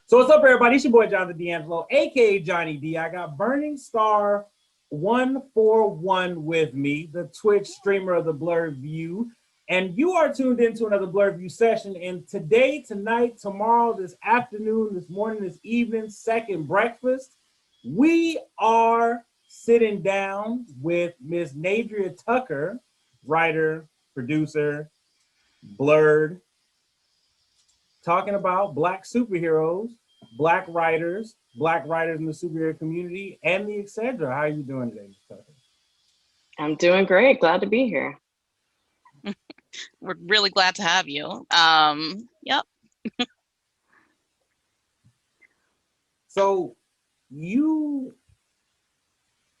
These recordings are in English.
So what's up, everybody? It's your boy Jonathan D'Angelo, aka Johnny D. I got Burning Star 141 with me, the Twitch streamer of the Blerd View, and you are tuned into another Blerd View session. And today, tonight, tomorrow, this afternoon, this morning, this evening, second breakfast, we are sitting down with Miss Nadria Tucker, writer, producer, Blerd, talking about Black superheroes, Black writers in the superhero community, and the etc. How are you doing today, Ms. Tucker? I'm doing great. Glad to be here. We're really glad to have you. Yep. So you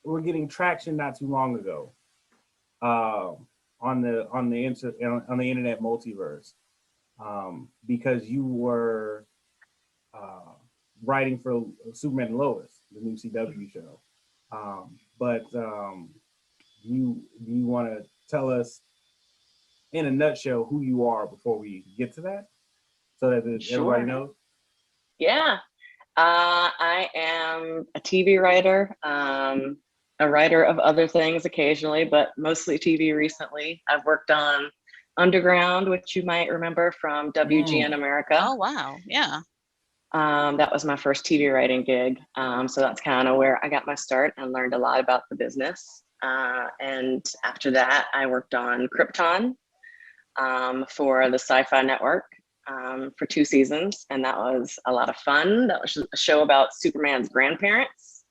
were getting traction not too long ago on the internet multiverse. Because you were writing for Superman and Lois, the new CW show. But do you want to tell us in a nutshell who you are before we get to that, so that everybody knows? Yeah, I am a TV writer, a writer of other things occasionally, but mostly TV recently. I've worked on Underground, which you might remember from WGN America. Oh, wow. Yeah. That was my first TV writing gig. So that's kind of where I got my start and learned a lot about the business. And after that, I worked on Krypton for the Sci-Fi Network for 2 seasons. And that was a lot of fun. That was a show about Superman's grandparents.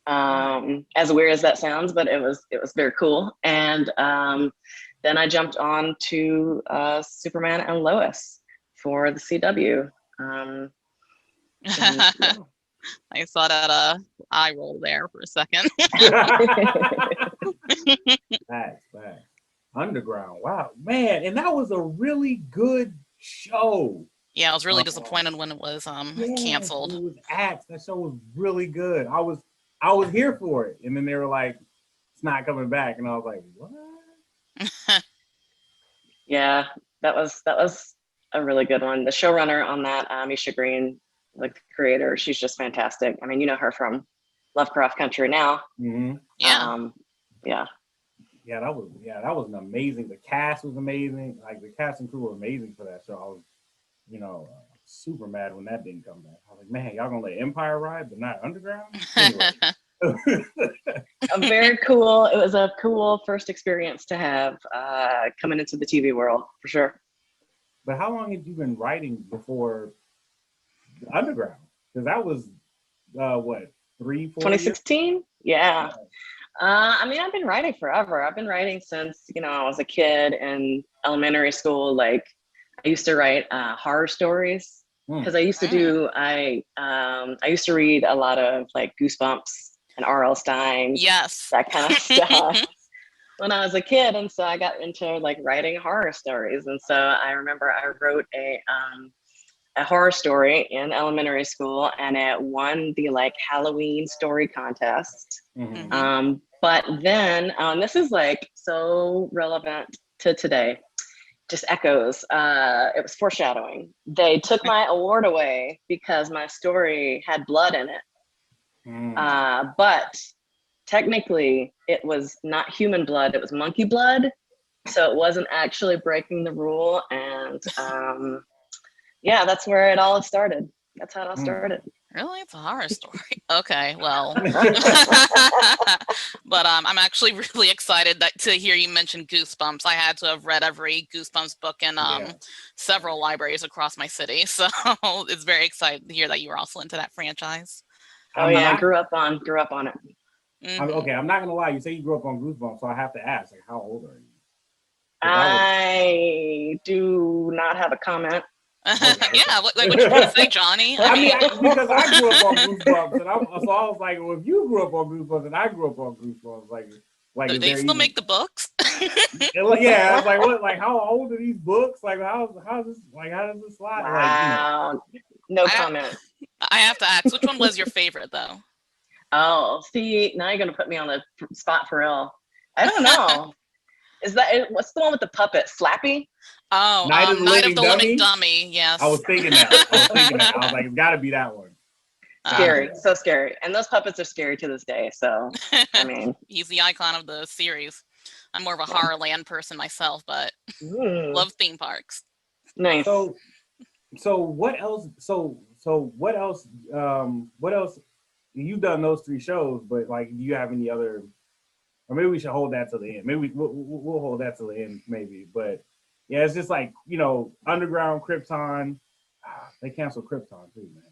As weird as that sounds, but it was very cool. And then I jumped on to Superman and Lois for the CW. Yeah. I saw that eye roll there for a second. Facts. Underground. Wow, man. And that was a really good show. Yeah, I was really disappointed when it was canceled. It was axed. That show was really good. I was here for it. And then they were like, it's not coming back. And I was like, what? Yeah, that was a really good one. The showrunner on that, Misha Green, like the creator, she's just fantastic. I mean, you know her from Lovecraft Country now. Mm-hmm. Yeah. Yeah, that was an amazing. The cast was amazing. Like the cast and crew were amazing for that show. I was, super mad when that didn't come back. I was like, man, y'all gonna let Empire ride, but not Underground? Anyway. Very cool. It was a cool first experience to have coming into the TV world, for sure. But how long had you been writing before Underground? Because that was what, 3-4 2016 years? Yeah. I mean, I've been writing forever. I've been writing since I was a kid in elementary school. Like I used to write horror stories because I used to do I used to read a lot of like Goosebumps and R.L. Stein, Yes, that kind of stuff when I was a kid. And so I got into like writing horror stories. And so I remember I wrote a horror story in elementary school, and it won the like Halloween story contest. Mm-hmm. But then this is like so relevant to today, just echoes. It was foreshadowing. They took my award away because my story had blood in it. But technically it was not human blood, it was monkey blood. So it wasn't actually breaking the rule. And yeah, that's where it all started. That's how it all started. Really? It's a horror story. Okay, well. But I'm actually really excited to hear you mention Goosebumps. I had to have read every Goosebumps book in several libraries across my city. So it's very exciting to hear that you were also into that franchise. I grew up on it. Okay, I'm not gonna lie. You say you grew up on Goosebumps, so I have to ask, like, how old are you? I do not have a comment. Okay. Yeah, what you gonna say, Johnny? Because I grew up on Goosebumps, and I was like, well, if you grew up on Goosebumps and I grew up on Goosebumps, like do they still make the books? Yeah, I was like, what? Like, how old are these books? Like, how does this slide? Wow. Like, no comment. I have to ask, which one was your favorite, though? Oh, see, now you're gonna put me on the spot for real. I don't know. What's the one with the puppet? Slappy? Oh, Night of the Night Living of the Living Dummy? Dummy. Yes. I was thinking that. I was like, it's got to be that one. Scary, so scary. And those puppets are scary to this day. So, I mean, he's the icon of the series. I'm more of a Horrorland person myself, but love theme parks. Nice. So what else? What else? What else? You've done those 3 shows, but like, do you have any other? Or maybe we should hold that till the end. Maybe we'll hold that till the end, maybe. But yeah, it's just like, Underground, Krypton. They canceled Krypton too, man.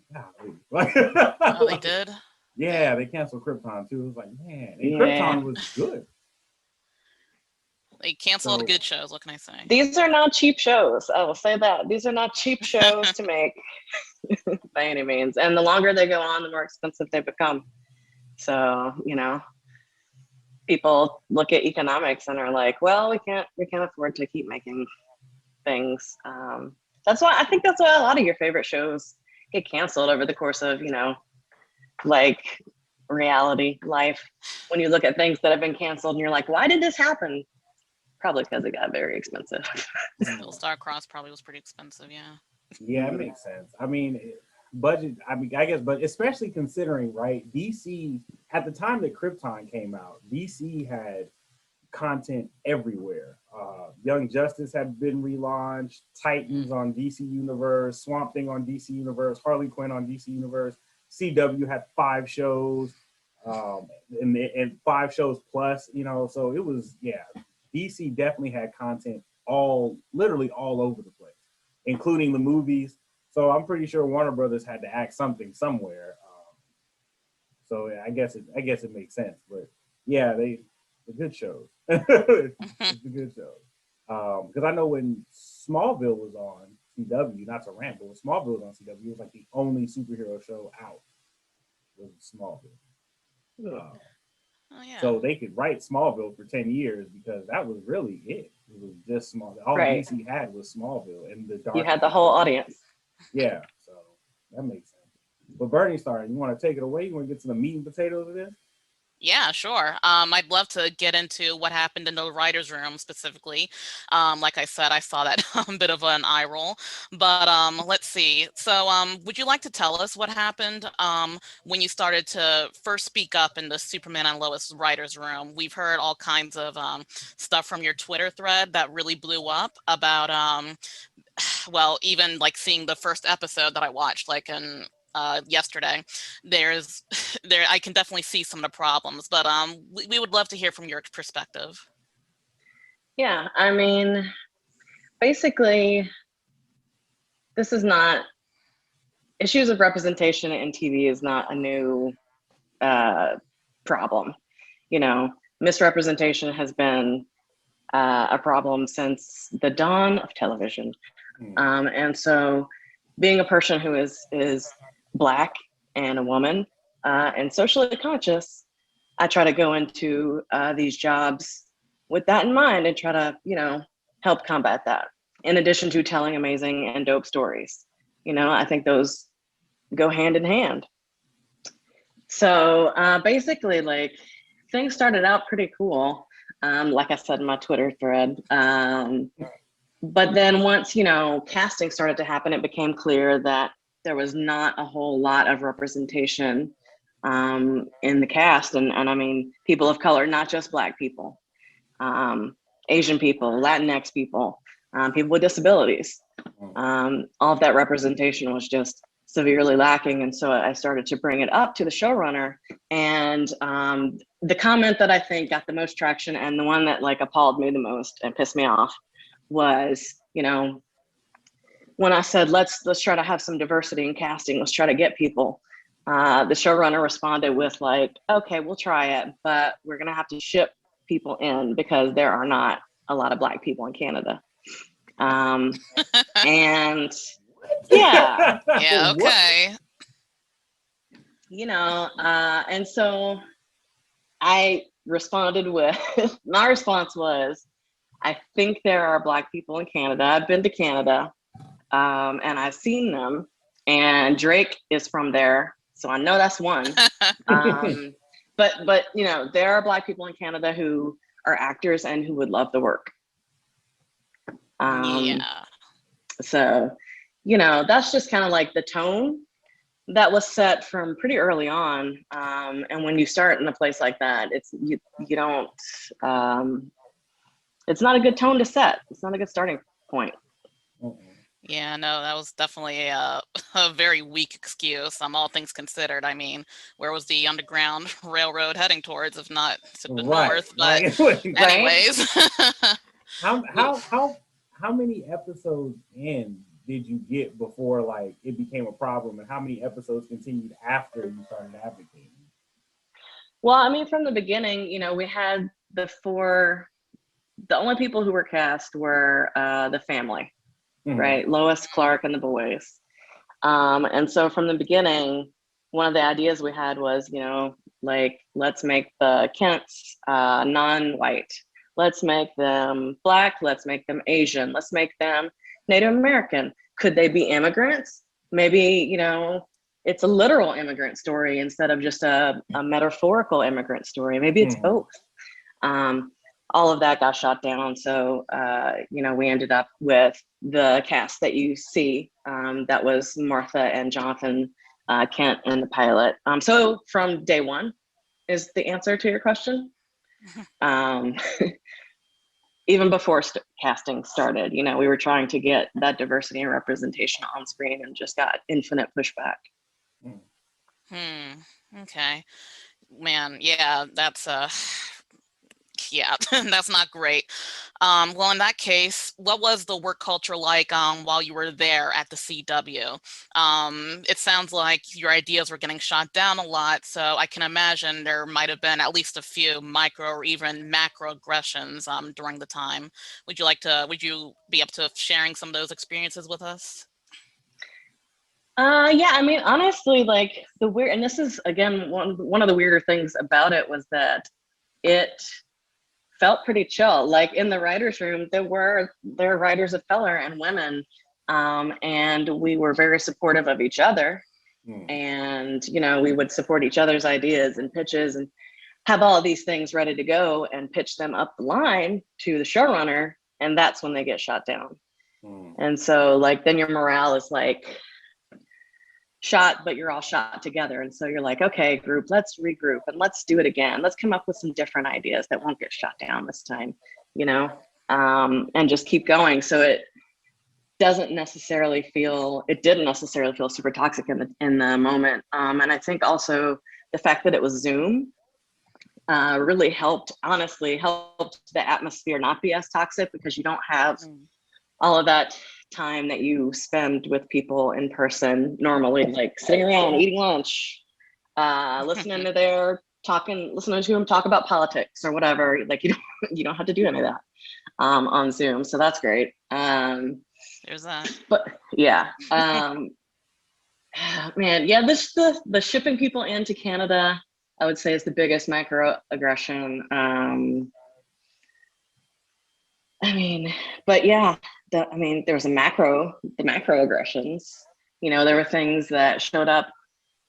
Oh, they did? Yeah, they canceled Krypton too. It was like, man, and Krypton was good. They canceled good shows. What can I say? These are not cheap shows. I will say that. These are not cheap shows to make by any means. And the longer they go on, the more expensive they become. So, people look at economics and are like, well, we can't afford to keep making things. That's why a lot of your favorite shows get canceled over the course of, like reality life. When you look at things that have been canceled and you're like, why did this happen? Probably because it got very expensive. Still, Star-Crossed probably was pretty expensive, yeah. Yeah, it makes sense. I mean, budget, I guess, but especially considering, right, DC, at the time that Krypton came out, DC had content everywhere. Young Justice had been relaunched, Titans on DC Universe, Swamp Thing on DC Universe, Harley Quinn on DC Universe, CW had 5 shows, and 5 shows plus, so it was, DC definitely had content literally all over the place, including the movies. So I'm pretty sure Warner Brothers had to act something somewhere. So I guess it makes sense. But yeah, the good shows. It's the good shows. Because I know when Smallville was on CW, not to rant, but when Smallville was on CW, it was like the only superhero show out was Smallville. Oh, yeah. So they could write Smallville for 10 years because that was really it. It was just Smallville. All Right. DC had was Smallville and the dark. You had the whole audience. Yeah, so that makes sense. But Burning Star, you want to take it away? You want to get to the meat and potatoes of this? Yeah, sure. I'd love to get into what happened in the writer's room specifically. Like I said, I saw that bit of an eye roll. But let's see. So would you like to tell us what happened when you started to first speak up in the Superman and Lois writer's room? We've heard all kinds of stuff from your Twitter thread that really blew up about, well, even like seeing the first episode that I watched, like in yesterday, I can definitely see some of the problems, but we would love to hear from your perspective. Yeah, I mean, basically, this is not, issues of representation in TV is not a new problem. Misrepresentation has been a problem since the dawn of television. And so being a person who is Black and a woman and socially conscious, I try to go into these jobs with that in mind and try to, help combat that. In addition to telling amazing and dope stories, I think those go hand in hand. So basically, like, things started out pretty cool, like I said in my Twitter thread. But then once, casting started to happen, it became clear that there was not a whole lot of representation in the cast. And I mean, people of color, not just Black people, Asian people, Latinx people, people with disabilities. All of that representation was just severely lacking. And so I started to bring it up to the showrunner. And the comment that I think got the most traction and the one that like appalled me the most and pissed me off was, when I said, let's try to have some diversity in casting, let's try to get people. The showrunner responded with like, okay, we'll try it, but we're gonna have to ship people in because there are not a lot of Black people in Canada. And yeah. Yeah, okay. And so I responded with, my response was, I think there are Black people in Canada. I've been to Canada. And I've seen them, and Drake is from there, so I know that's one. But there are Black people in Canada who are actors and who would love the work. Yeah. So, you know, that's just kind of like the tone that was set from pretty early on. And when you start in a place like that, it's you don't it's not a good tone to set. It's not a good starting point. Yeah, no, that was definitely a very weak excuse. All things considered. I mean, where was the Underground Railroad heading towards, if not to the north? But anyways, how many episodes in did you get before like it became a problem, and how many episodes continued after you started advocating? Well, I mean, from the beginning, you know, we had the only people who were cast were the family, right? Lois, Clark, and the boys. And so from the beginning, one of the ideas we had was, you know, like, let's make the Kents non-white. Let's make them Black. Let's make them Asian. Let's make them Native American. Could they be immigrants? Maybe, you know, it's a literal immigrant story instead of just a metaphorical immigrant story. Maybe it's both. All of that got shot down. So, you know, we ended up with the cast that you see. That was Martha and Jonathan Kent in the pilot. So from day one is the answer to your question. Even before casting started, you know, we were trying to get that diversity and representation on screen and just got infinite pushback. Okay. Man, yeah, that's yeah, that's not great. Well, in that case, what was the work culture like while you were there at the CW? It sounds like your ideas were getting shot down a lot, so I can imagine there might have been at least a few micro or even macro aggressions during the time. Would you be up to sharing some of those experiences with us? Yeah, I mean, honestly, like and this is again one of the weirder things about it was that it felt pretty chill. Like in the writers' room, there were writers of color and women, and we were very supportive of each other. And you know, we would support each other's ideas and pitches, and have all of these things ready to go and pitch them up the line to the showrunner, and that's when they get shot down. And so, like, then your morale is like shot, but you're all shot together. And so you're like, okay, group, let's regroup and let's do it again. Let's come up with some different ideas that won't get shot down this time, you know, and just keep going. So it didn't necessarily feel super toxic in the moment. And I think also the fact that it was Zoom really honestly helped the atmosphere not be as toxic, because you don't have all of that time that you spend with people in person normally, like sitting around eating lunch, listening to them talk about politics or whatever. Like you don't have to do any of that on Zoom, so that's great. There's that. But yeah, man, yeah, the shipping people into Canada, I would say, is the biggest microaggression. I mean, but yeah, there was the macro aggressions. You know, there were things that showed up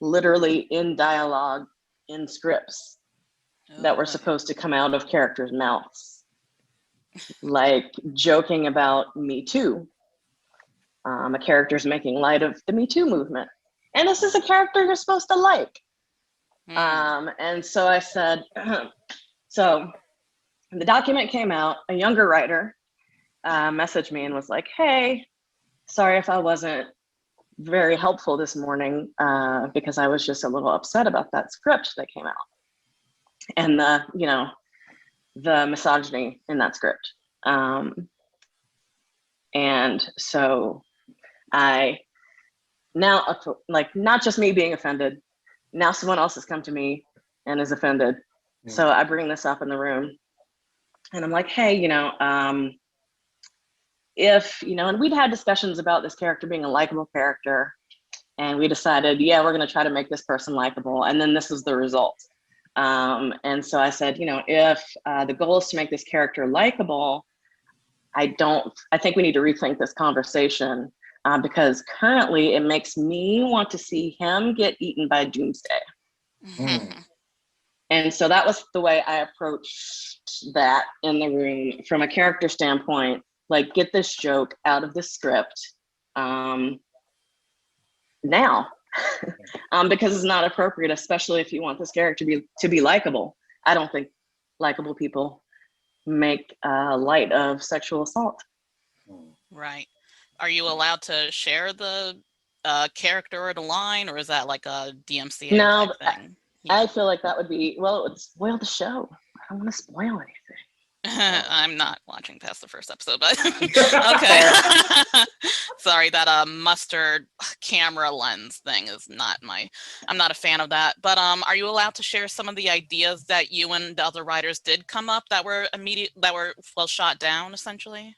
literally in dialogue, in scripts that were supposed to come out of characters' mouths, like joking about Me Too. A character's making light of the Me Too movement, and this is a character you're supposed to like. And so I said, so the document came out. A younger writer messaged me and was like, hey, sorry if I wasn't very helpful this morning, because I was just a little upset about that script that came out and the misogyny in that script. And so I now, like, not just me being offended, now someone else has come to me and is offended. So I bring this up in the room and I'm like, hey, if, and we'd had discussions about this character being a likable character, and we decided, yeah, we're going to try to make this person likable. And then this is the result. And so I said, if the goal is to make this character likable, I think we need to rethink this conversation, because currently it makes me want to see him get eaten by Doomsday. And so that was the way I approached that in the room from a character standpoint, like get this joke out of the script now. Because it's not appropriate, especially if you want this character to be likable. I don't think likable people make light of sexual assault. Right. Are you allowed to share the character or the line, or is that like a DMCA No, type thing? I feel like that would be, well, it would spoil the show. I don't want to spoil anything. I'm not watching past the first episode, but okay. Sorry, that mustard camera lens thing is not I'm not a fan of that. But are you allowed to share some of the ideas that you and the other writers did come up that were shot down essentially?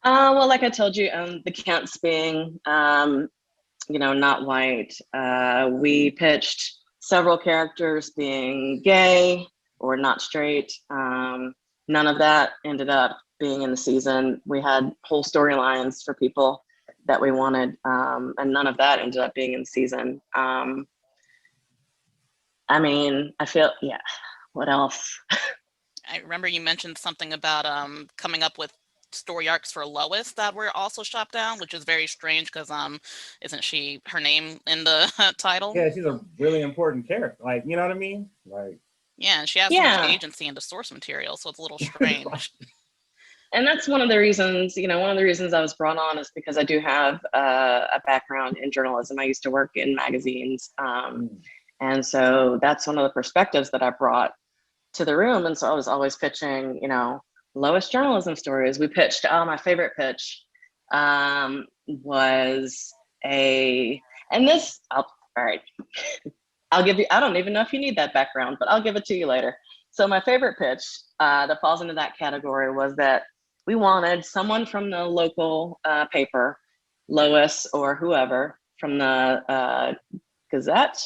Well, like I told you, the Kents being, not white, we pitched several characters being gay or not straight. None of that ended up being in the season. We had whole storylines for people that we wanted, and none of that ended up being in the season. I feel, what else? I remember you mentioned something about coming up with story arcs for Lois that were also shot down, which is very strange because isn't she her name in the title? Yeah, she's a really important character. Like, you know what I mean? Like, yeah, and she has so much agency in the source material, so it's a little strange. And that's one of the reasons, I was brought on is because I do have a background in journalism. I used to work in magazines. And so that's one of the perspectives that I brought to the room. And so I was always pitching, Lois journalism stories. We pitched, my favorite pitch was all right, I'll give you, I don't even know if you need that background, but I'll give it to you later. So my favorite pitch that falls into that category was that we wanted someone from the local paper, Lois or whoever from the Gazette,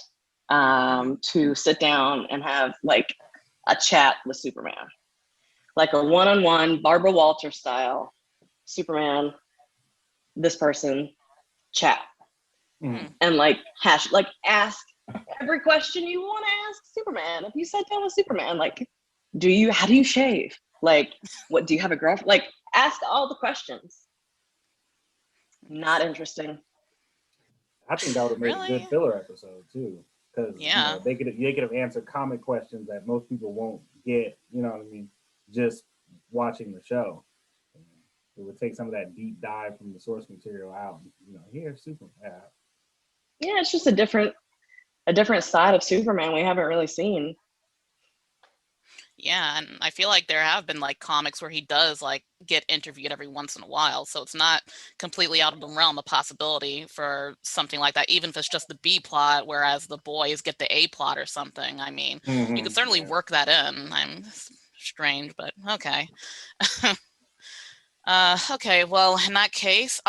to sit down and have like a chat with Superman. Like a one-on-one Barbara Walters style, Superman, this person, chat. And like ask every question you want to ask Superman. If you sat down with Superman, like, how do you shave? Like, what, do you have a girlfriend? Like, ask all the questions. Not interesting. I think that would have made a good filler episode too. Because they could have answered comic questions that most people won't get, you know what I mean, just watching the show. It would take some of that deep dive from the source material out. Here's Superman. Yeah, it's just a different side of Superman we haven't really seen. Yeah, and I feel like there have been like comics where he does like get interviewed every once in a while, so it's not completely out of the realm of possibility for something like that, even if it's just the B plot, whereas the boys get the A plot or something. I mean, you could certainly work that in. I'm strange, but okay. Okay, well, in that case,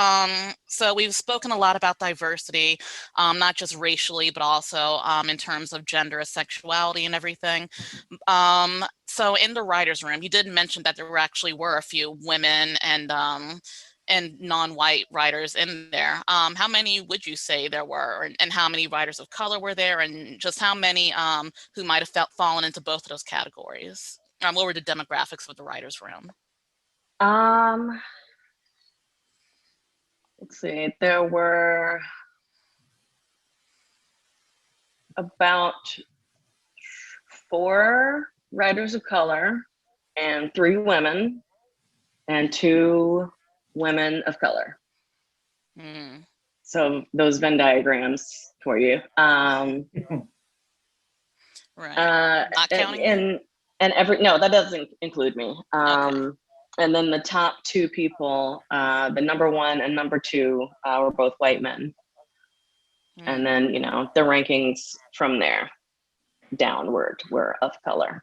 so we've spoken a lot about diversity, not just racially, but also in terms of gender, sexuality, and everything. So in the writer's room, you did mention that there actually were a few women and non-white writers in there. How many would you say there were, and how many writers of color were there, and just how many who might have fallen into both of those categories? What were the demographics of the writer's room? Let's see, there were about 4 writers of color and 3 women and 2 women of color. So those Venn diagrams for you. Right. Not counting no, that doesn't include me. Okay. And then the top 2 people, the number 1 and number 2 were both white men. And then, the rankings from there downward were of color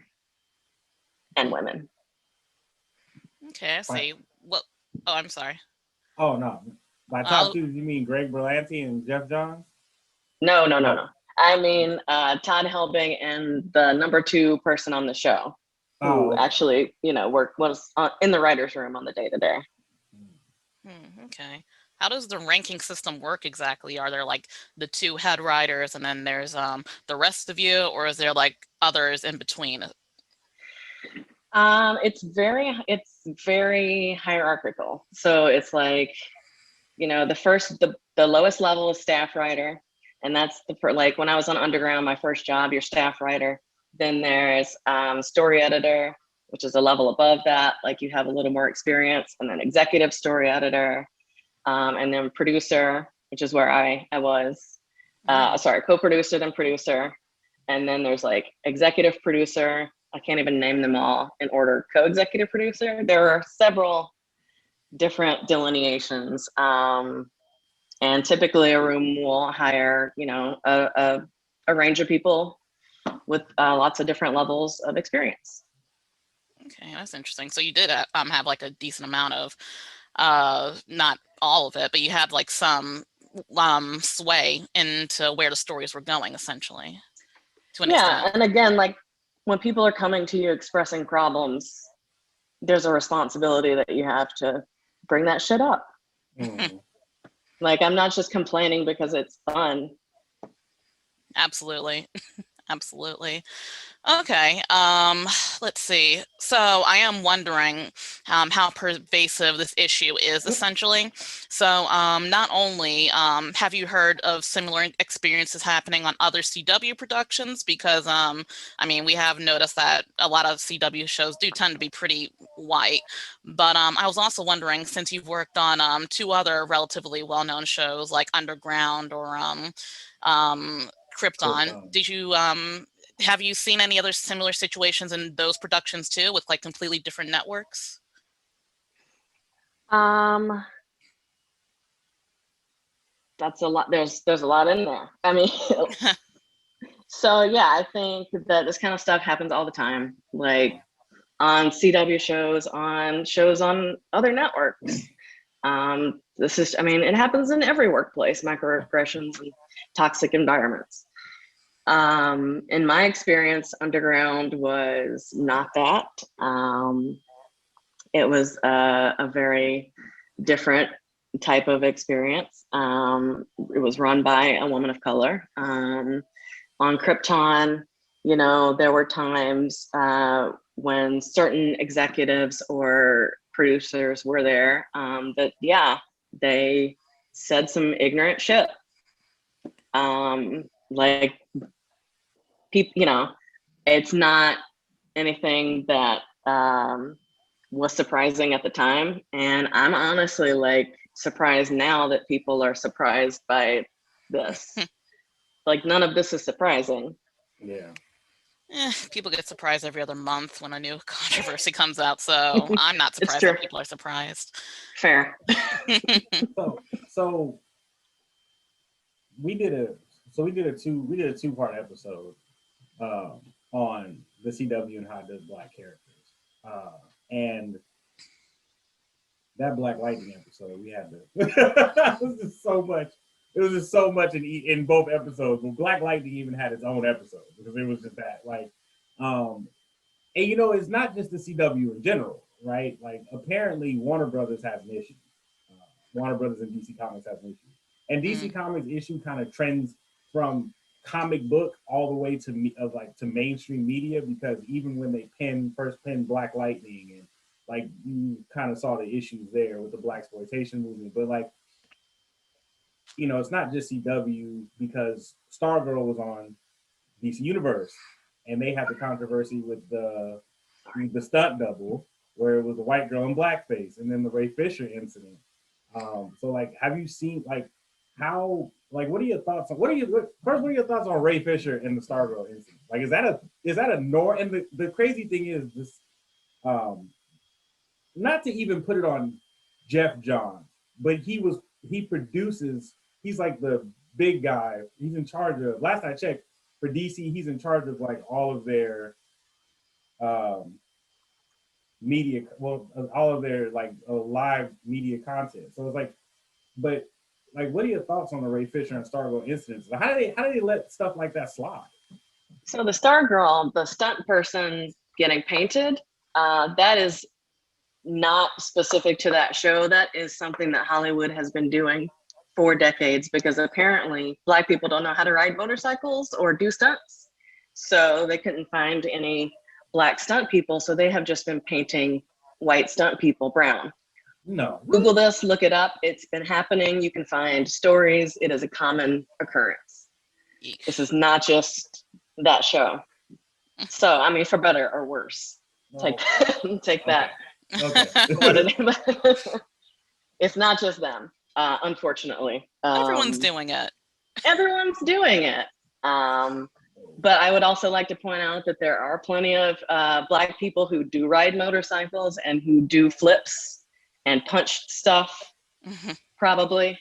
and women. Okay, I see. Well, I'm sorry. Oh, no. By top 2, you mean Greg Berlanti and Jeff Johns? No. I mean, Todd Helbing and the number 2 person on the show. Who actually, was in the writer's room on the day-to-day. Okay. How does the ranking system work exactly? Are there like the two head writers and then there's the rest of you, or is there like others in between? It's very hierarchical. So it's like, you know, the lowest level is staff writer, and that's like when I was on Underground, my first job, you're staff writer. Then there's story editor, which is a level above that, like you have a little more experience, and then executive story editor, and then producer, which is where I was. Sorry, co-producer, then producer, and then there's like executive producer. I can't even name them all in order. Co-executive producer. There are several different delineations. And typically a room will hire, you know, a range of people with lots of different levels of experience. Okay, that's interesting. So you did have like a decent amount of, not all of it, but you had like some sway into where the stories were going, essentially, to an extent. And again, like when people are coming to you expressing problems, there's a responsibility that you have to bring that shit up. Like, I'm not just complaining because it's fun. Absolutely. Absolutely. Okay. Let's see. So I am wondering how pervasive this issue is essentially. So not only have you heard of similar experiences happening on other CW productions, because I mean, we have noticed that a lot of CW shows do tend to be pretty white, but I was also wondering, since you've worked on two other relatively well-known shows like Underground or Krypton, did you have you seen any other similar situations in those productions too, with like completely different networks? That's a lot. There's a lot in there. I mean, so yeah, I think that this kind of stuff happens all the time, like on CW shows, on other networks. This is, I mean, it happens in every workplace, microaggressions and toxic environments. In my experience, Underground was not that. It was a very different type of experience. It was run by a woman of color. On Krypton, you know, there were times when certain executives or producers were there that, yeah, they said some ignorant shit. Like, people, you know, it's not anything that was surprising at the time. And I'm honestly like surprised now that people are surprised by this. Like, none of this is surprising. Yeah. People get surprised every other month when a new controversy comes out, so I'm not surprised that people are surprised. Fair. So we did a two-part episode on the CW and how it does black characters, and that Black Lightning episode, we had to it was just so much. It was just so much in both episodes. But Black Lightning even had its own episode because it was just that, like, and you know, it's not just the CW in general, right? Like, apparently Warner Brothers has an issue. Warner Brothers and DC Comics has an issue, and DC Comics issue kind of trends from comic book all the way to mainstream media, because even when they first penned Black Lightning, and like you kind of saw the issues there with the blaxploitation movement, but like, you know, it's not just CW, because Stargirl was on DC Universe, and they had the controversy with the stunt double, where it was a white girl in blackface, and then the Ray Fisher incident. So like, have you seen like how, like, what are your thoughts on what are your thoughts on Ray Fisher and the Stargirl incident? Like, is that a norm? And the crazy thing is this, not to even put it on Jeff Johns, but he produces, he's like the big guy. He's in charge of, last I checked, for DC, he's in charge of like all of their media, well, all of their like live media content. So it's like, but like, what are your thoughts on the Ray Fisher and Stargirl incidents? How do they let stuff like that slide? So the Stargirl, the stunt person getting painted, that is not specific to that show. That is something that Hollywood has been doing for decades, because apparently Black people don't know how to ride motorcycles or do stunts. So they couldn't find any Black stunt people. So they have just been painting white stunt people brown. No. Google this, look it up. It's been happening. You can find stories. It is a common occurrence. This is not just that show. So, I mean, for better or worse, take that. Okay. It's not just them, unfortunately. Everyone's doing it. Everyone's doing it. But I would also like to point out that there are plenty of Black people who do ride motorcycles and who do flips and punch stuff, probably.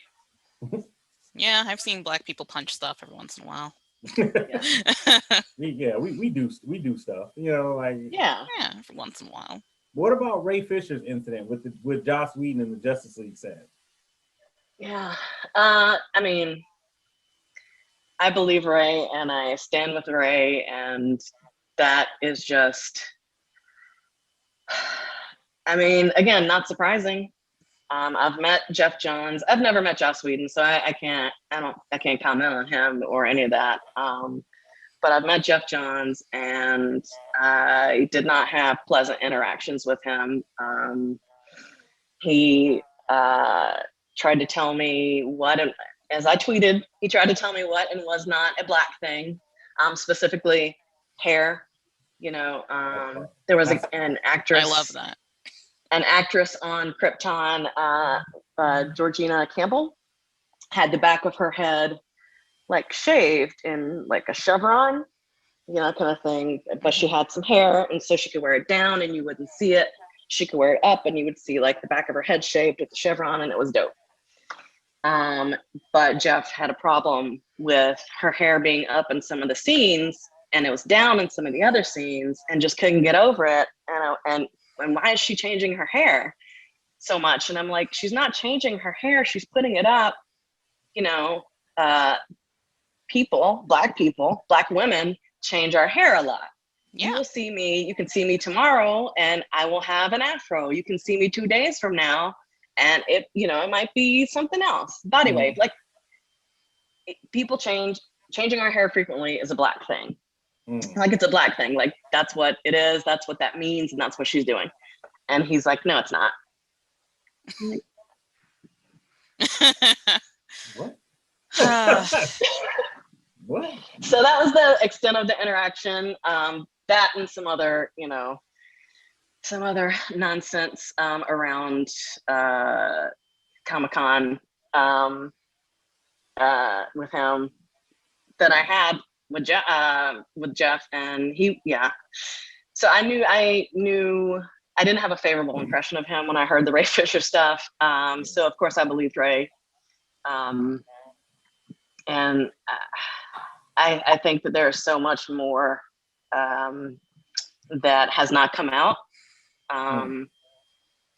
Yeah, I've seen Black people punch stuff every once in a while. Yeah, we do stuff, you know, like yeah, every once in a while. What about Ray Fisher's incident with Joss Whedon and the Justice League set? Yeah, I mean, I believe Ray and I stand with Ray, and that is just, I mean, again, not surprising. I've met Jeff Johns. I've never met Joss Whedon, so I can't comment on him or any of that. But I've met Jeff Johns, and I did not have pleasant interactions with him. He tried to tell me what, as I tweeted, he tried to tell me what and was not a Black thing, specifically hair. You know, there was an actress. I love that. An actress on Krypton, Georgina Campbell, had the back of her head like shaved in like a chevron, you know, kind of thing. But she had some hair, and so she could wear it down and you wouldn't see it. She could wear it up and you would see like the back of her head shaved with the chevron, and it was dope. But Jeff had a problem with her hair being up in some of the scenes, and it was down in some of the other scenes, and just couldn't get over it. And why is she changing her hair so much? And I'm like, she's not changing her hair. She's putting it up. You know, Black people, Black women change our hair a lot. Yeah. You will see me, you can see me tomorrow and I will have an afro. You can see me 2 days from now and it, you know, it might be something else. Body wave, like people changing our hair frequently is a Black thing. Like it's a Black thing. Like that's what it is. That's what that means. And that's what she's doing. And he's like, no, it's not. What? What? So that was the extent of the interaction. That and some other, you know, some other nonsense around Comic-Con with him that I had with Jeff, and he, yeah. So I knew I didn't have a favorable impression of him when I heard the Ray Fisher stuff. So of course I believed Ray. And I think that there is so much more that has not come out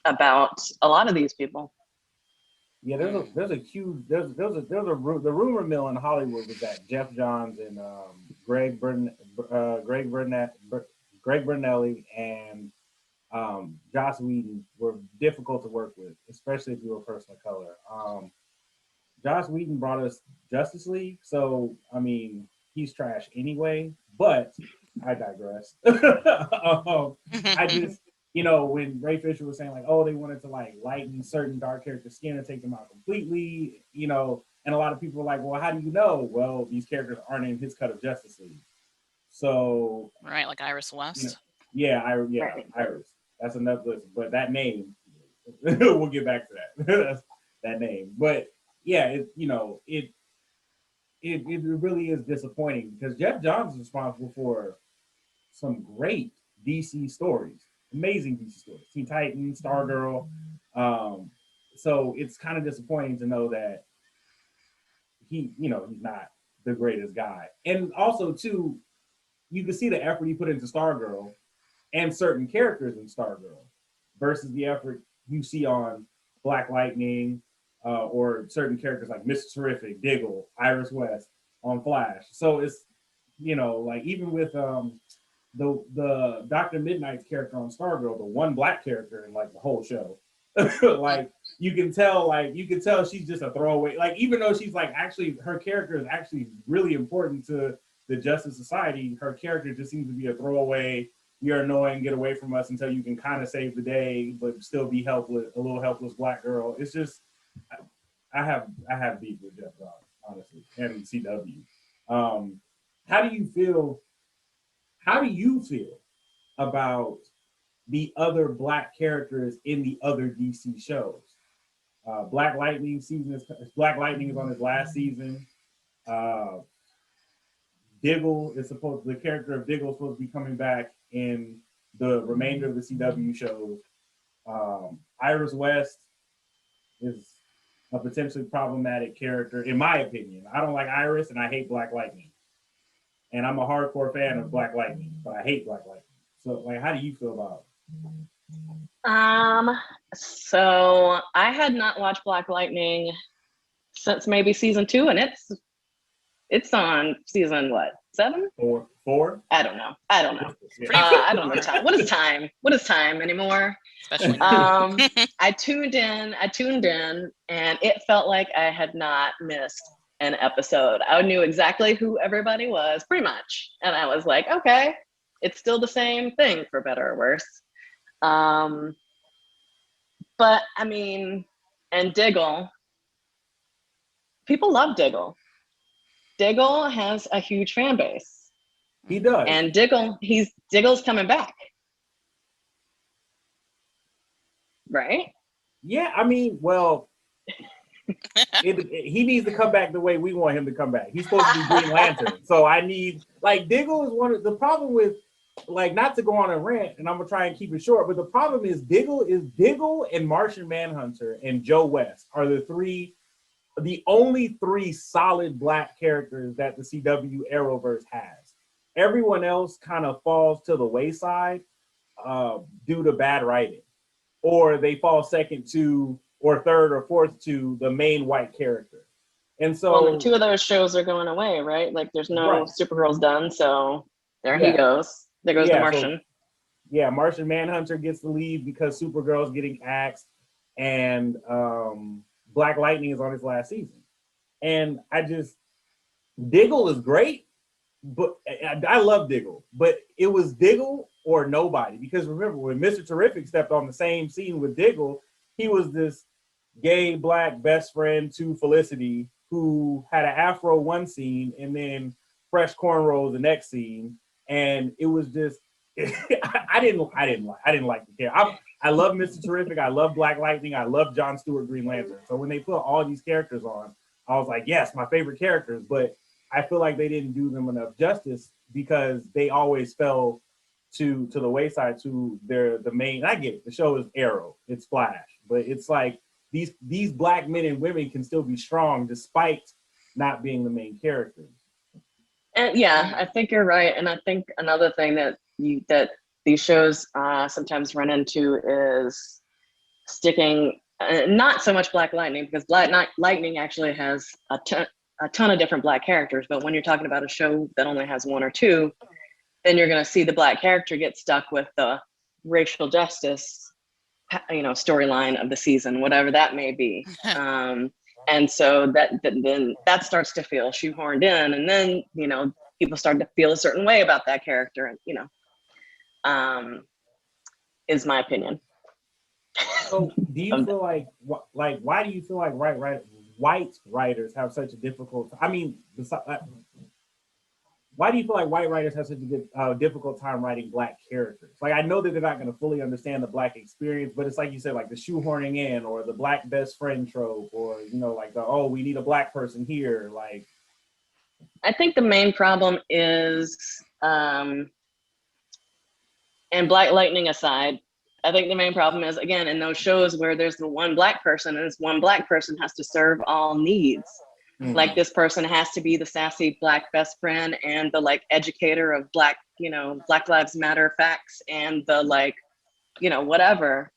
about a lot of these people. Yeah, there's a huge the rumor mill in Hollywood was that Jeff Johns and Greg Bernelli and Joss Whedon were difficult to work with, especially if you were a person of color. Joss Whedon brought us Justice League, so I mean he's trash anyway. But I digress. I just, you know, when Ray Fisher was saying like, oh, they wanted to like lighten certain dark character skin and take them out completely, you know, and a lot of people were like, well, how do you know? Well, these characters aren't in his cut of Justice League. So right, like Iris West. You know, Iris. That's enough. Listen, but that name, we'll get back to that. That name, but yeah, it really is disappointing because Jeff Johns is responsible for some great DC stories, amazing DC stories, Teen Titans, Stargirl. So it's kind of disappointing to know that he's not the greatest guy. And also too, you can see the effort he put into Stargirl and certain characters in Stargirl versus the effort you see on Black Lightning or certain characters like Mr. Terrific, Diggle, Iris West on Flash. So it's, you know, like even with the Dr. Midnight's character on Stargirl, the one black character in like the whole show. Like you can tell she's just a throwaway. Like even though she's like actually her character is actually really important to the Justice Society, her character just seems to be a throwaway. You're annoying, get away from us until you can kind of save the day, but still be helpless, a little helpless black girl. It's just I have beef with Jeff Ross, honestly, and CW. How do you feel? How do you feel about the other black characters in the other DC shows? Black Lightning is on his last season. Diggle is the character of Diggle is supposed to be coming back in the remainder of the CW shows. Iris West is a potentially problematic character, in my opinion. I don't like Iris and I hate Black Lightning. And I'm a hardcore fan of Black Lightning, but I hate Black Lightning. So, like, how do you feel about it? So I had not watched Black Lightning since maybe season 2, and it's on season what, 7? 4? I don't know. I don't know time. What is time? What is time anymore? Especially. I tuned in, and it felt like I had not missed an episode. I knew exactly who everybody was, pretty much, and I was like, okay, it's still the same thing for better or worse. But I mean, and Diggle, people love Diggle. Diggle has a huge fan base. He does. And Diggle's coming back. Right? Yeah, I mean, well, he needs to come back the way we want him to come back. He's supposed to be Green Lantern. So I need, like, Diggle is one of the problem with, like, not to go on a rant, and I'm gonna try and keep it short, but the problem is Diggle and Martian Manhunter and Joe West are the only 3 solid black characters that the CW Arrowverse has. Everyone else kind of falls to the wayside due to bad writing, or they fall second to, or third or fourth to the main white character. And so 2 of those shows are going away, right? Like there's no Supergirl's done, so he goes. There goes the Martian. So, Martian Manhunter gets to leave because Supergirl's getting axed, and Black Lightning is on his last season. And Diggle is great, but I love Diggle, but it was Diggle or nobody. Because remember, when Mr. Terrific stepped on the same scene with Diggle, he was this gay black best friend to Felicity who had an afro one scene and then fresh cornrows the next scene. And it was just, I didn't like the character. I love Mr. Terrific. I love Black Lightning. I love John Stewart Green Lantern. So when they put all these characters on, I was like, yes, my favorite characters. But I feel like they didn't do them enough justice because they always fell to the wayside to the main. I get it. The show is Arrow. It's Flash. But it's like these black men and women can still be strong despite not being the main characters. And yeah, I think you're right. And I think another thing that these shows sometimes run into is sticking, not so much Black Lightning, because Black Lightning actually has a ton of different black characters. But when you're talking about a show that only has 1 or 2, then you're going to see the black character get stuck with the racial justice, storyline of the season, whatever that may be. And so then that starts to feel shoehorned in, and then people start to feel a certain way about that character, and is my opinion. So do you feel like why do you feel like white writers have such a difficult? I mean, why do you feel like white writers have such a difficult time writing black characters? Like, I know that they're not going to fully understand the black experience, but it's like you said, like the shoehorning in, or the black best friend trope, or like we need a black person here. Like, I think the main problem is, and Black Lightning aside, I think the main problem is, again, in those shows where there's the one black person, and this one black person has to serve all needs. Mm-hmm. Like, this person has to be the sassy black best friend and the educator of Black Lives Matter facts and the whatever.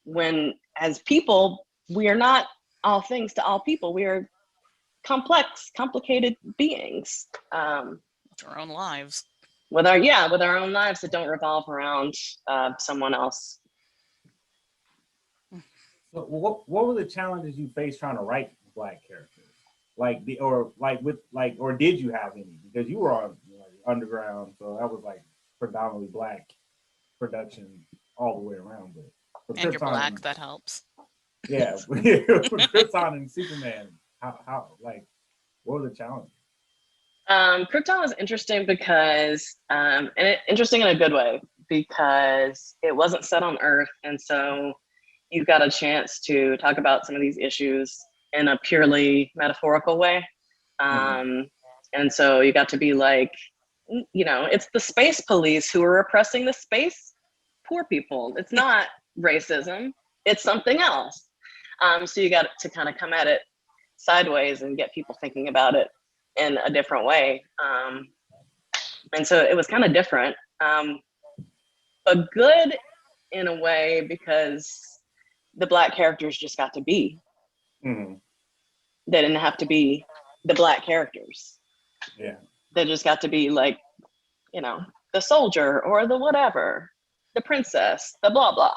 When as people, we are not all things to all people. We are complex, complicated beings. With our own lives. with our own lives that don't revolve around someone else. So what were the challenges you faced trying to write Black characters? Or did you have any? Because you were on Underground, so that was like predominantly Black production all the way around. But for And you're Krypton, Black, that helps. yeah, for Krypton and Superman, how what were the challenges? Krypton was interesting because, interesting in a good way, because it wasn't set on Earth, and so you got a chance to talk about some of these issues in a purely metaphorical way. And so you got to be like, it's the space police who are oppressing the space poor people. It's not racism, it's something else. So you got to kind of come at it sideways and get people thinking about it in a different way. And so it was kind of different, but good in a way because the Black characters just got to be. Mm-hmm. They didn't have to be the Black characters. Yeah. They just got to be like, the soldier or the whatever, the princess, the blah blah.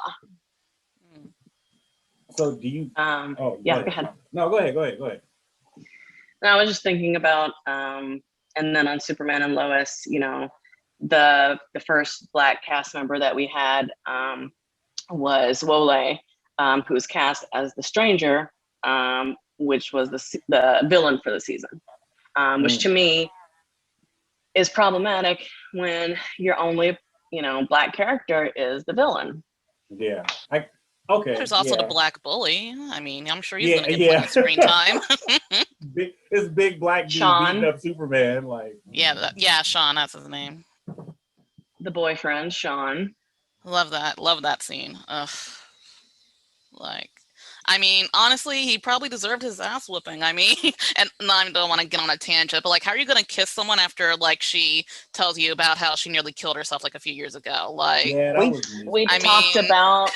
So do you? Go ahead. No, go ahead. And I was just thinking about, and then on Superman and Lois, the first Black cast member that we had was Wole, who was cast as the Stranger, which was the villain for the season, which to me is problematic when your only, Black character is the villain. Yeah. Okay. There's also the Black Bully. I mean, I'm sure he's gonna get plenty of screen time. This big Black dude beating up Superman, like. Yeah, Sean, that's his name. The boyfriend, Sean. Love that scene. Ugh. I mean, honestly, he probably deserved his ass whooping. I mean, and I don't want to get on a tangent, but like, how are you gonna kiss someone after like she tells you about how she nearly killed herself like a few years ago? Like, we talked about,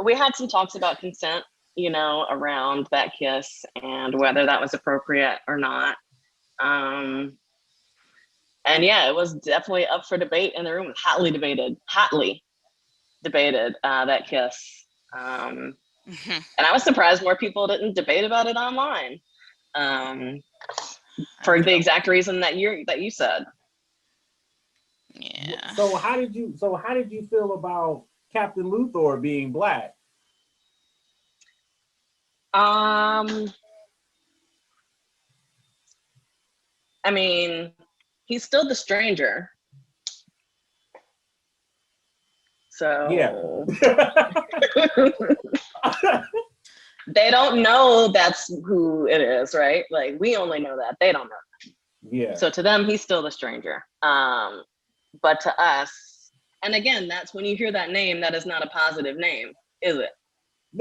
we had some talks about consent, around that kiss and whether that was appropriate or not. And yeah, it was definitely up for debate in the room. Hotly debated that kiss. And I was surprised more people didn't debate about it online, for the exact reason that you said. Yeah. So how did you feel about Captain Luthor being Black? I mean, he's still the Stranger. So yeah. They don't know that's who it is, right? Like, we only know that. They don't know. Yeah. So to them, he's still the Stranger. But to us, and again, that's when you hear that name, that is not a positive name, is it?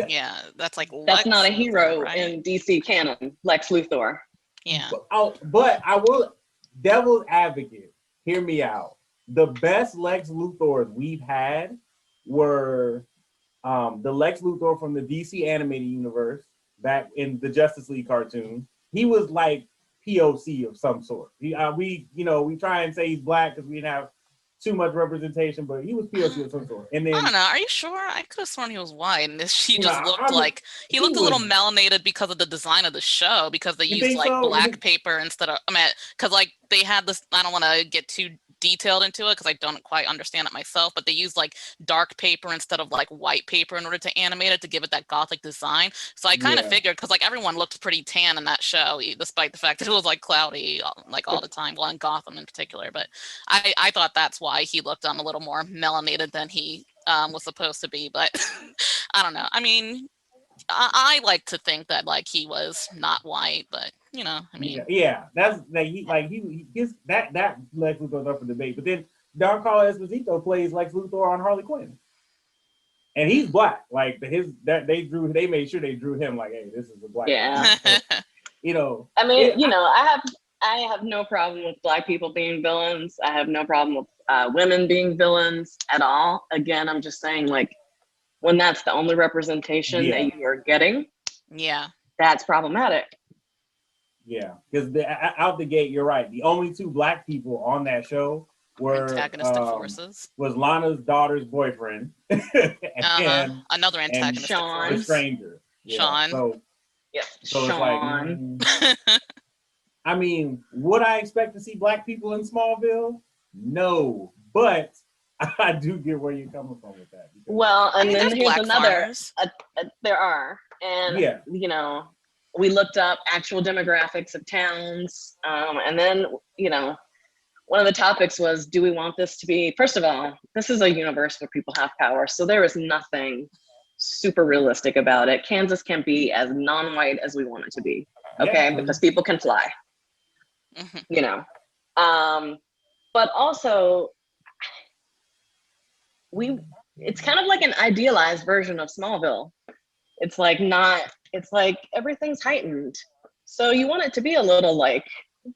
Yeah, that's like that's Lex not a Luthor, hero right? in DC canon, Lex Luthor. Yeah. But I will, devil's advocate, hear me out. The best Lex Luthors we've had were the Lex Luthor from the DC animated universe back in the Justice League cartoon. He was like POC of some sort. We try and say he's Black because we didn't have too much representation, but he was POC of some sort. And then I don't know. Are you sure? I could have sworn he was white, and he just looked like he looked a was, little melanated because of the design of the show, because they used like black paper instead of. I mean, because like they had this. I don't want to get too detailed into it because I don't quite understand it myself, but they used like dark paper instead of like white paper in order to animate it to give it that gothic design. So I kind of figured, because like everyone looked pretty tan in that show, despite the fact that it was like cloudy like all the time, well in Gotham in particular. But I thought that's why he looked a little more melanated than he was supposed to be. But I don't know. I mean, I like to think that like he was not white, but I mean, that's that Lex Luthor's up for debate. But then Giancarlo Esposito plays Lex Luthor on Harley Quinn, and he's Black. Like they made sure they drew him like, hey, this is a Black. Yeah. So, I mean, I have no problem with Black people being villains. I have no problem with women being villains at all. Again, I'm just saying, like, when that's the only representation that you are getting, yeah, that's problematic. Yeah, because out the gate, you're right. The only two black people on that show were antagonistic forces. Was Lana's daughter's boyfriend and Another antagonistic Sean. the force. stranger. Yeah. Sean. So Sean. it's like, I mean, would I expect to see black people in Smallville? No, but I do get where you're coming from with that. Well, and then here's another. There are, and you know, we looked up actual demographics of towns, and then you know, one of the topics was, do we want this to be? First of all, this is a universe where people have power, so there is nothing super realistic about it. Kansas can be as non-white as we want it to be, okay? Because people can fly, you know. But also, it's kind of like an idealized version of Smallville. It's like everything's heightened. So you want it to be a little like,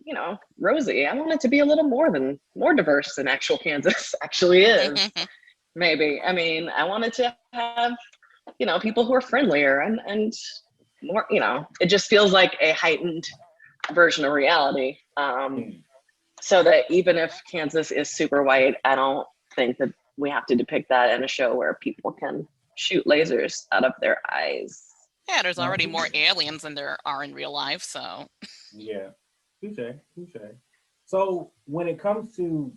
you know, rosy. I want it to be a little more diverse than actual Kansas actually is. Maybe. I mean, I wanted to have, you know, people who are friendlier and more, you know, it just feels like a heightened version of reality. So that even if Kansas is super white, I don't think that we have to depict that in a show where people can shoot lasers out of their eyes. Yeah, there's already more aliens than there are in real life, so. Yeah, touche. So when it comes to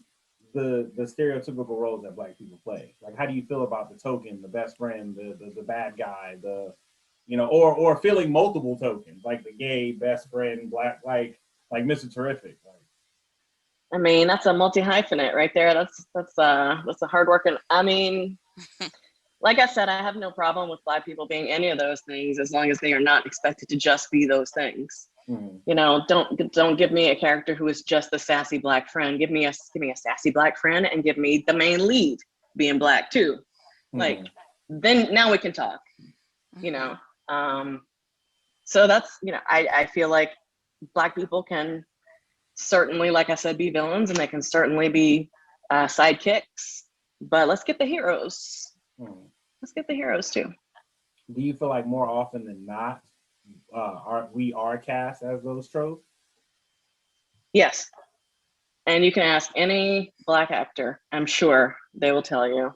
the stereotypical roles that black people play, like how do you feel about the token, the best friend, the bad guy, the, you know, or feeling multiple tokens, like the gay best friend, black, like Mr. Terrific. I mean, that's a multi-hyphenate right there. That's a hard working. I mean, like I said, I have no problem with black people being any of those things as long as they are not expected to just be those things. You know, don't give me a character who is just the sassy black friend. Give me a sassy black friend and give me the main lead being black too. Like, then now we can talk. You know, so that's, you know, I feel like black people can certainly, like I said, be villains, and they can certainly be sidekicks, but let's get the heroes. Let's get the heroes too. Do you feel like more often than not, we are cast as those tropes? Yes. And you can ask any black actor, I'm sure they will tell you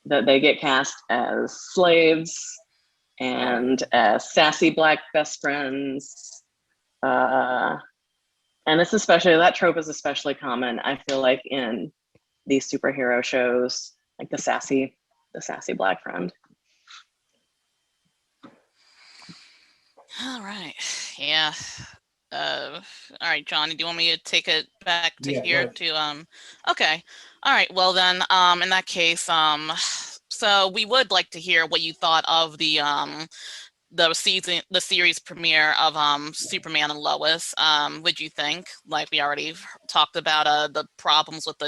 that they get cast as slaves and as sassy black best friends. And it's especially, that trope is especially common, I feel like, in these superhero shows, like the sassy black friend. All right. Yeah. All right, Johnny, do you want me to take it back to here to okay. All right, well then in that case so we would like to hear what you thought of the series premiere of Superman and Lois. What'd you think? Like we already talked about the problems with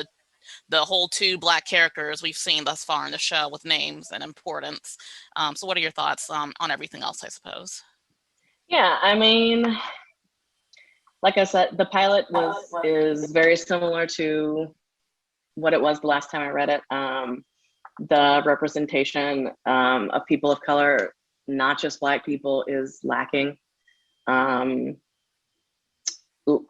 the whole two black characters we've seen thus far in the show with names and importance. So what are your thoughts on everything else, I suppose? Yeah, I mean, like I said, the pilot is very similar to what it was the last time I read it. The representation of people of color, not just black people, is lacking. You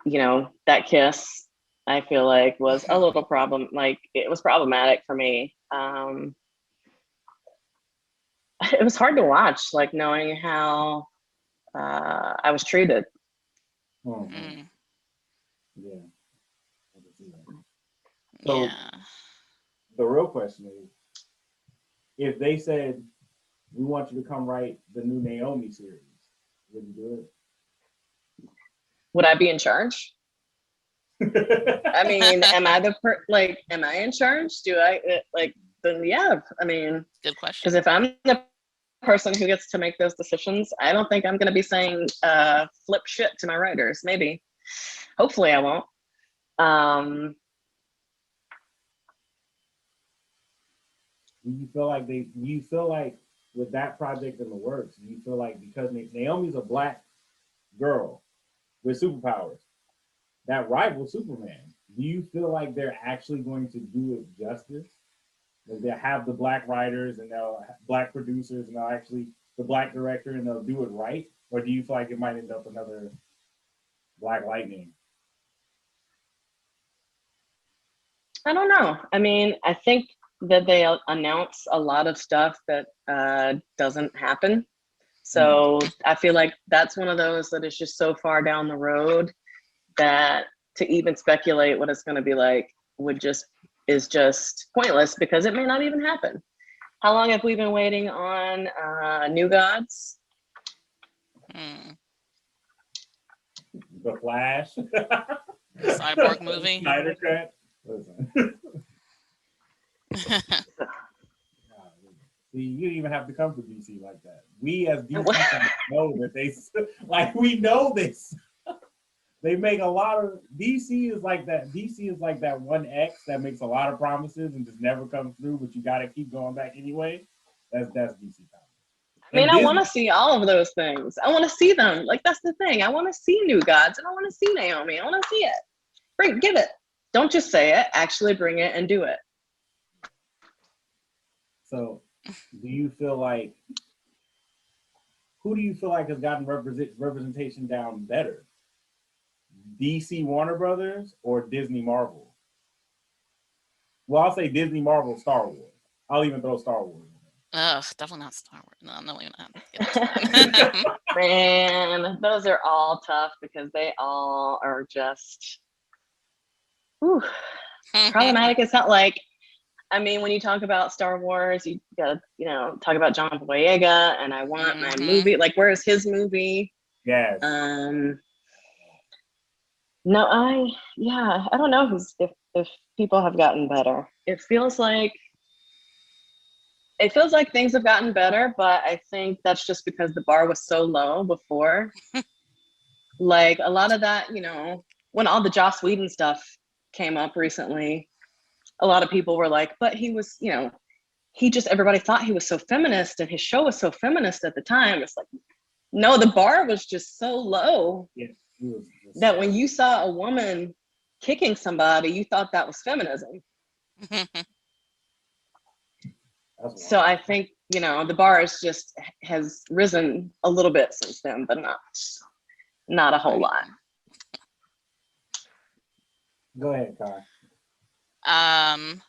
know, that kiss, I feel like, was a little problem. Like, it was problematic for me. It was hard to watch, like knowing how I was treated. Yeah. So the real question is, if they said, we want you to come write the new Naomi series, would you do it? Would I be in charge? I mean, am I in charge? Do I then yeah, I mean, good question. Because if I'm the person who gets to make those decisions, I don't think I'm going to be saying flip shit to my writers. Maybe, hopefully I won't. Do you feel like with that project in the works, do you feel like because Naomi's a black girl with superpowers that rival Superman, do you feel like they're actually going to do it justice? Like they'll have the black writers and they'll have black producers and they'll actually the black director and they'll do it right? Or do you feel like it might end up another Black Lightning? I don't know. I mean, I think that they announce a lot of stuff that doesn't happen. So I feel like that's one of those that is just so far down the road that to even speculate what it's going to be like is just pointless because it may not even happen. How long have we been waiting on New Gods? The Flash. Cyborg movie. Snyder Cut. Listen. See, you didn't even have to come to DC like that. We as DC know that we know this. They make a lot of DC is like that. DC is like that one X that makes a lot of promises and just never comes through, but you gotta keep going back anyway. That's DC Comics. I mean, I want to see all of those things. I want to see them. Like that's the thing. I want to see New Gods and I want to see Naomi. I want to see it. Give it. Don't just say it. Actually, bring it and do it. So, do you feel like who do you feel like has gotten representation down better? DC Warner Brothers or Disney Marvel? Well, I'll say Disney Marvel Star Wars. I'll even throw Star Wars in there. Ugh, definitely not Star Wars. No, no, not. Man, those are all tough because they all are just problematic. It's not like, I mean, when you talk about Star Wars, you gotta, talk about John Boyega, and I want my movie. Like, where's his movie? Yes. No, I don't know if people have gotten better. It feels like things have gotten better, but I think that's just because the bar was so low before. Like a lot of that, when all the Joss Whedon stuff came up recently, a lot of people were like, but he was, everybody thought he was so feminist and his show was so feminist at the time. It's like, no, the bar was just so low. Yeah. That when you saw a woman kicking somebody, you thought that was feminism. So I think, the bar has risen a little bit since then, but not a whole lot. Go ahead, Kai.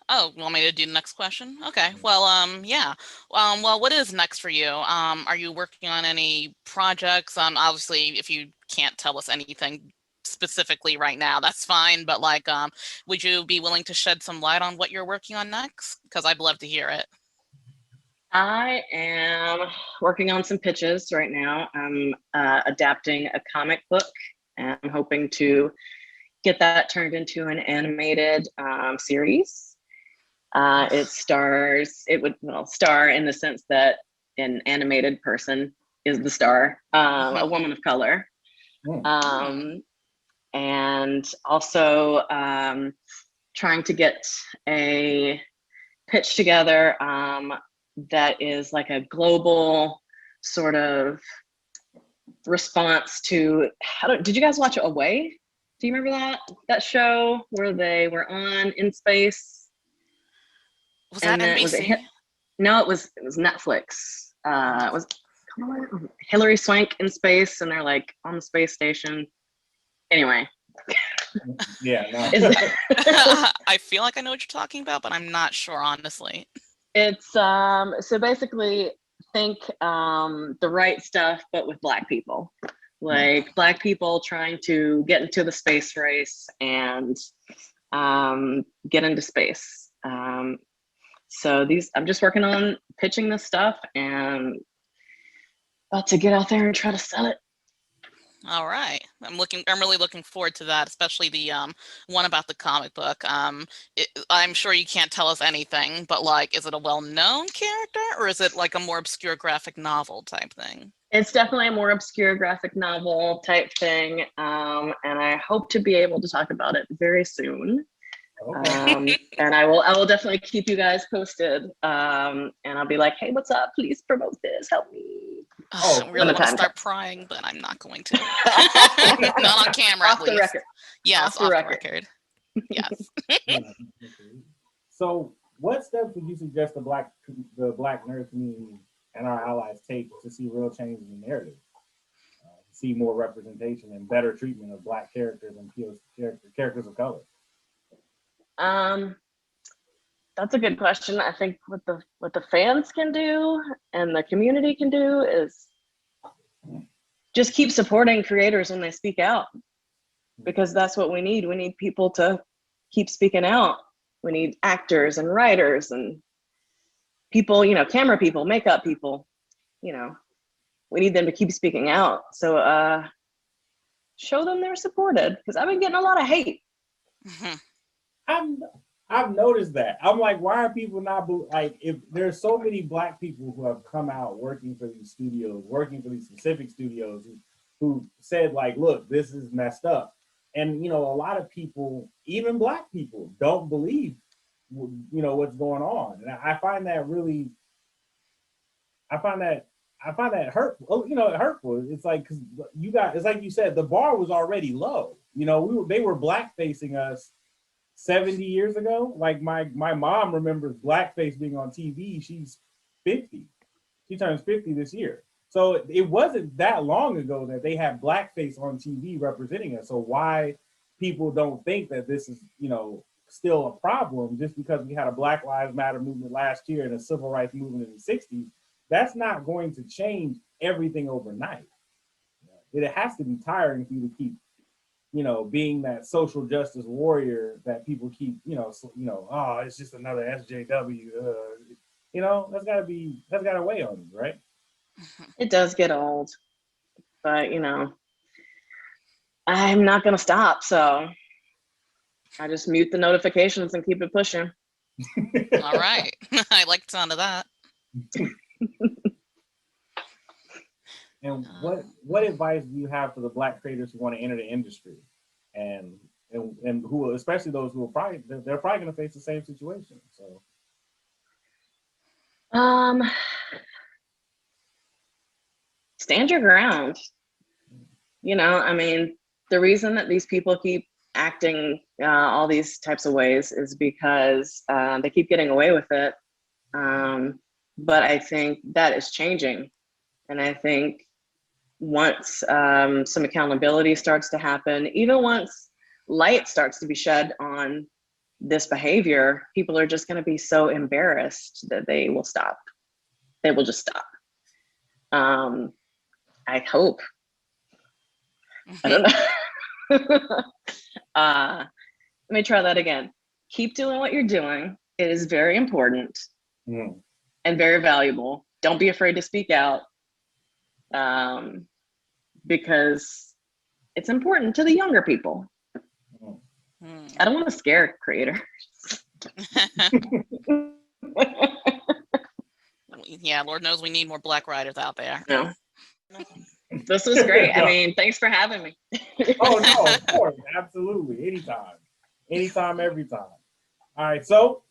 Oh, you want me to do the next question? Okay. Well, yeah. Well, what is next for you? Are you working on any projects? Obviously, if you can't tell us anything specifically right now, that's fine. But would you be willing to shed some light on what you're working on next? Because I'd love to hear it. I am working on some pitches right now. I'm adapting a comic book, and I'm hoping to get that turned into an animated series. It would star in the sense that an animated person is the star, a woman of color. And also trying to get a pitch together that is like a global sort of response to, did you guys watch Away? Do you remember that show where they were in space? Was that NBC? No, it was Netflix. It was Hilary Swank in space, and they're like on the space station. Anyway. Yeah. No. I feel like I know what you're talking about, but I'm not sure, honestly. It's so basically think the right stuff, but with Black people. Like Black people trying to get into the space race and get into space. So I'm just working on pitching this stuff and about to get out there and try to sell it. All right. I'm really looking forward to that, especially the one about the comic book. I'm sure you can't tell us anything, but is it a well-known character or is it like a more obscure graphic novel type thing? It's definitely a more obscure graphic novel type thing, and I hope to be able to talk about it very soon. Okay. And I will definitely keep you guys posted. And I'll be like, hey, what's up? Please promote this. Help me. I really want to start prying, but I'm not going to. Not on camera, off at the least. record. Yes, off the record. Yes. So, what steps would you suggest the Black nerd community and our allies take to see real change in the narrative? see more representation and better treatment of Black characters and characters of color? That's a good question. I think what the fans can do and the community can do is just keep supporting creators when they speak out, because that's what we need. We need people to keep speaking out. We need actors and writers and people, you know, camera people, makeup people, you know, we need them to keep speaking out. So show them they're supported, because I've been getting a lot of hate. I've noticed that. I'm like, why are people not like, if there's so many Black people who have come out working for these studios, working for these specific studios who said like, look, this is messed up. And, you know, a lot of people, even Black people, don't believe, you know, what's going on. And I find that really, I find that hurtful, you know, hurtful. It's like, cause you got, it's like you said, the bar was already low. You know, they were black facing us 70 years ago. Like my mom remembers blackface being on TV. She's 50. She turns 50 this year. So it wasn't that long ago that they had blackface on TV representing us. So why people don't think that this is, you know, still a problem just because we had a Black Lives Matter movement last year and a civil rights movement in the 60s, that's not going to change everything overnight. It has to be tiring for you to keep, you know, being that social justice warrior that people keep, oh, it's just another SJW. You know, that's gotta weigh on you, right? It does get old, but you know, I'm not gonna stop. So I just mute the notifications and keep it pushing. All right. I like the sound of that. And what advice do you have for the Black creators who want to enter the industry, and who, especially those who are they're probably going to face the same situation? So, stand your ground. You know, I mean, the reason that these people keep acting all these types of ways is because they keep getting away with it. But I think that is changing, and I think once some accountability starts to happen, even once light starts to be shed on this behavior, people are just going to be so embarrassed that they will stop. They will just stop. I hope. I don't know. Let me try that again. Keep doing what you're doing. It is very important and very valuable. Don't be afraid to speak out. Because it's important to the younger people. I don't want to scare creators. Yeah, Lord knows we need more Black writers out there. No. This was great. I mean, thanks for having me. Oh no, of course, absolutely, anytime, every time. All right, so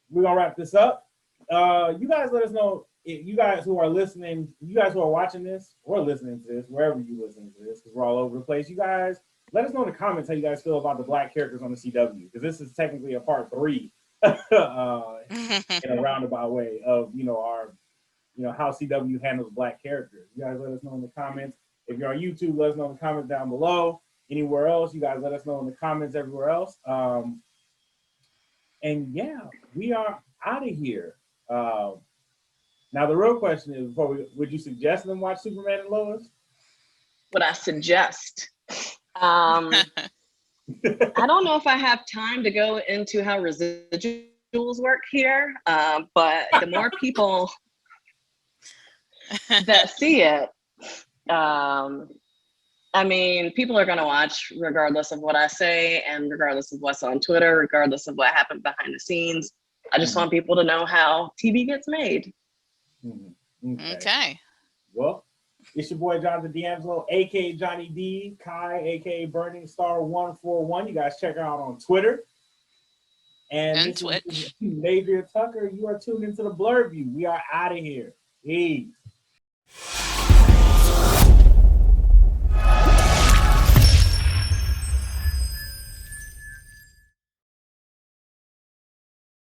we're gonna wrap this up. You guys let us know. You guys who are listening, you guys who are watching this or listening to this, wherever you listen to this, because we're all over the place, you guys, let us know in the comments how you guys feel about the Black characters on the CW, because this is technically a part 3 in a roundabout way of, how CW handles Black characters. You guys let us know in the comments. If you're on YouTube, let us know in the comments down below. Anywhere else, you guys let us know in the comments everywhere else. And yeah, we are out of here. Now, the real question is, would you suggest them watch Superman and Lois? Would I suggest? I don't know if I have time to go into how residuals work here, but the more people that see it, I mean, people are going to watch regardless of what I say and regardless of what's on Twitter, regardless of what happened behind the scenes. I just want people to know how TV gets made. Okay. Well, it's your boy Jonathan D'Angelo, aka Johnny D, Kai, aka Burning Star 141. You guys check her out on Twitter and Twitch. Nadria Tucker. You are tuned into the Blerd View. We are out of here. Peace.